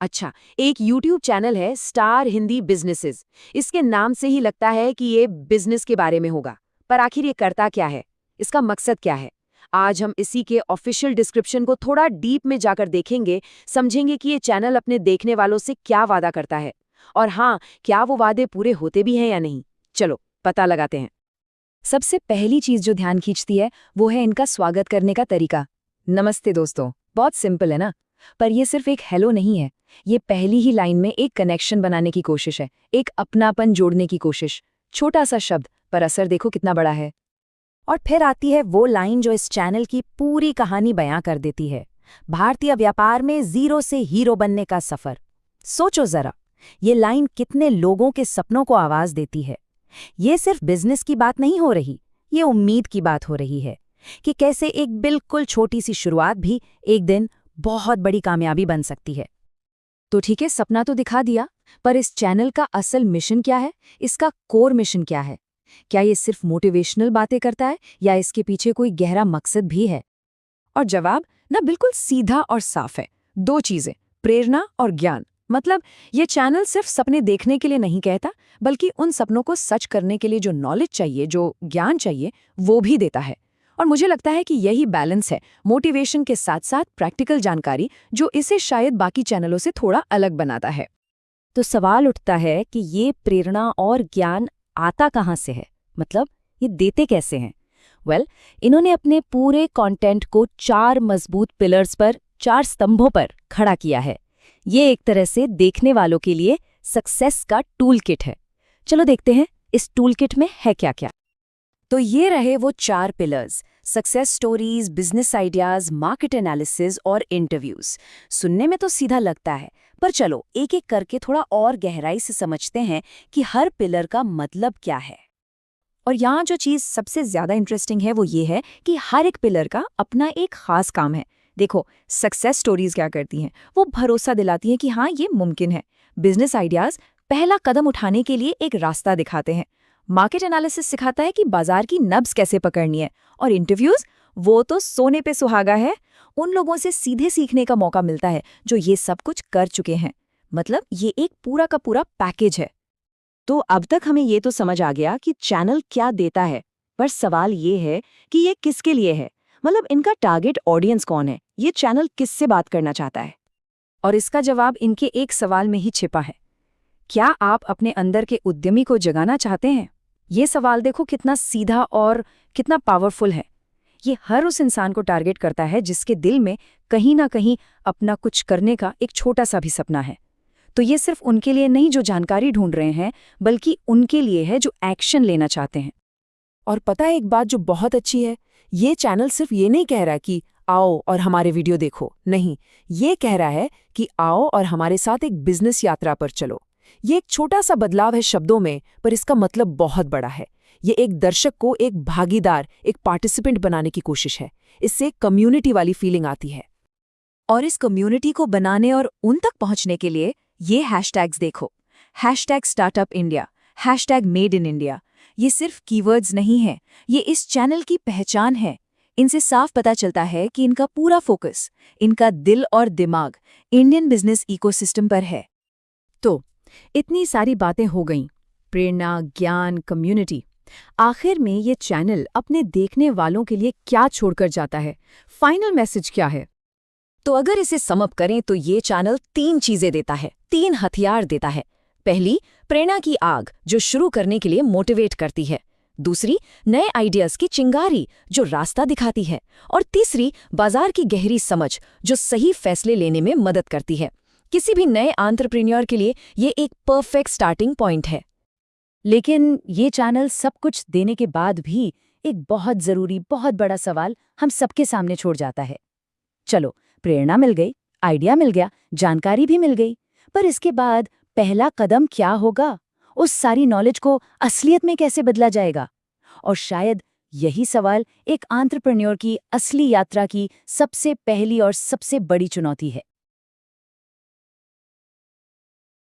अच्छा, एक YouTube channel है स्टार हिंदी बिजनेसेस। इसके नाम से ही लगता है कि ये बिजनेस के बारे में होगा। पर आखिर ये करता क्या है? इसका मकसद क्या है? आज हम इसी के ऑफिशियल डिस्क्रिप्शन को थोड़ा डीप में जाकर देखेंगे, समझेंगे कि ये चैनल अपने देखने वालों से क्या वादा करता है। और हाँ, क्या वो वादे पूरे होते भी हैं या नहीं? चलो, पता लगाते हैं। सबसे पहली चीज जो ध्यान खींचती है वो है इनका स्वागत करने का तरीका। नमस्ते दोस्तों, बहुत सिंपल है ना? पर ये सिर्फ एक हेलो नहीं है। ये पहली ही लाइन में एक कनेक्शन बनाने की कोशिश है, एक अपनापन जोड़ने की कोशिश। छोटा सा शब्द, पर असर देखो कितना बड़ा है। और फिर आती है वो लाइन जो इस चैनल की पूरी कहानी बयां कर देती है। भारतीय व्यापार में जीरो से हीरो बनने का सफर। सोचो जरा, ये लाइन कितने लोगों के सपनों को आवाज देती है। ये सिर्फ बिजनेस की बात नहीं हो रही, ये उम्मीद की बात हो रही है कि कैसे एक बिल्कुल छोटी सी शुरुआत भी एक दिन बहुत बड़ी कामयाबी बन सकती है। तो ठीक है, सपना तो दिखा दिया, पर इस चैनल का असल मिशन क्या है? इसका कोर मिशन क्या है? क्या ये सिर्फ मोटिवेशनल बातें करता है या इसके पीछे कोई गहरा मकसद भी है? और जवाब ना बिल्कुल सीधा और साफ है। दो चीजें, प्रेरणा और ज्ञान। मतलब ये चैनल सिर्फ सपने देखने के लिए नहीं कहता, बल्कि उन सपनों को सच करने के लिए जो नॉलेज चाहिए, जो ज्ञान चाहिए, वो भी देता है। और मुझे लगता है कि यही बैलेंस है, मोटिवेशन के साथ साथ प्रैक्टिकल जानकारी, जो इसे शायद बाकी चैनलों से थोड़ा अलग बनाता है। तो सवाल उठता है कि ये प्रेरणा और ज्ञान आता कहाँ से है? मतलब ये देते कैसे हैं? इन्होंने अपने पूरे कंटेंट को 4 मजबूत पिलर्स पर, 4 स्तंभों पर खड़ा किया है। ये एक तरह से देखने वालों के लिए सक्सेस का टूल किट है। चलो देखते हैं इस टूल किट में है क्या क्या। तो ये रहे वो 4 pillars: success stories, business ideas, market analysis और इंटरव्यूज। सुनने में तो सीधा लगता है, पर चलो एक एक करके थोड़ा और गहराई से समझते हैं कि हर पिलर का मतलब क्या है। और यहाँ जो चीज़ सबसे ज़्यादा इंटरेस्टिंग है वो ये है कि हर एक पिलर का अपना एक खास काम है। देखो, सक्सेस स्टोरीज क्या करती हैं? वो भरोसा दिलाती हैं कि हाँ, ये मुमकिन है। बिजनेस आइडियाज पहला कदम उठाने के लिए एक रास्ता दिखाते हैं। मार्केट एनालिसिस सिखाता है कि बाजार की नब्ज कैसे पकड़नी है। और इंटरव्यूज, वो तो सोने पे सुहागा है। उन लोगों से सीधे सीखने का मौका मिलता है जो ये सब कुछ कर चुके हैं। मतलब ये एक पूरा का पूरा पैकेज है। तो अब तक हमें ये तो समझ आ गया कि चैनल क्या देता है, पर सवाल ये है कि ये किसके लिए है? मतलब इनका टारगेट ऑडियंस कौन है? ये चैनल किससे बात करना चाहता है? और इसका जवाब इनके एक सवाल में ही छिपा है। क्या आप अपने अंदर के उद्यमी को जगाना चाहते हैं? ये सवाल देखो कितना सीधा और कितना पावरफुल है। ये हर उस इंसान को टारगेट करता है जिसके दिल में कहीं ना कहीं अपना कुछ करने का एक छोटा सा भी सपना है। तो ये सिर्फ उनके लिए नहीं जो जानकारी ढूंढ रहे हैं, बल्कि उनके लिए है जो एक्शन लेना चाहते हैं। और पता है एक बात जो बहुत अच्छी है, ये चैनल सिर्फ ये नहीं कह रहा कि आओ और हमारे वीडियो देखो। नहीं, ये कह रहा है कि आओ और हमारे साथ एक बिजनेस यात्रा पर चलो। ये एक छोटा सा बदलाव है शब्दों में, पर इसका मतलब बहुत बड़ा है। ये एक दर्शक को एक भागीदार, एक पार्टिसिपेंट बनाने की कोशिश है। इससे कम्युनिटी वाली फीलिंग आती है। और इस कम्युनिटी को बनाने और उन तक पहुंचने के लिए ये हैशटैग्स देखो। Hashtag startup India, hashtag made in India. ये सिर्फ कीवर्ड्स नहीं है, ये इस चैनल की पहचान है। इनसे साफ पता चलता है कि इनका पूरा फोकस, इनका दिल और दिमाग इंडियन बिजनेस इकोसिस्टम पर है। तो इतनी सारी बातें हो गईं, प्रेरणा, ज्ञान, कम्युनिटी। आखिर में ये चैनल अपने देखने वालों के लिए क्या छोड़कर जाता है? फाइनल मैसेज क्या है? तो अगर इसे समअप करें तो ये चैनल 3 चीजें देता है, 3 हथियार देता है। पहली, प्रेरणा की आग जो शुरू करने के लिए मोटिवेट करती है। दूसरी, नए आइडियाज की चिंगारी जो रास्ता दिखाती है। और तीसरी, बाजार की गहरी समझ जो सही फैसले लेने में मदद करती है। किसी भी नए एंटरप्रेन्योर के लिए ये एक परफेक्ट स्टार्टिंग पॉइंट है। लेकिन ये चैनल सब कुछ देने के बाद भी एक बहुत जरूरी, बहुत बड़ा सवाल हम सबके सामने छोड़ जाता है। चलो, प्रेरणा मिल गई, आइडिया मिल गया, जानकारी भी मिल गई, पर इसके बाद पहला कदम क्या होगा? उस सारी नॉलेज को असलियत में कैसे बदला जाएगा? और शायद यही सवाल एक एंटरप्रेन्योर की असली यात्रा की सबसे पहली और सबसे बड़ी चुनौती है।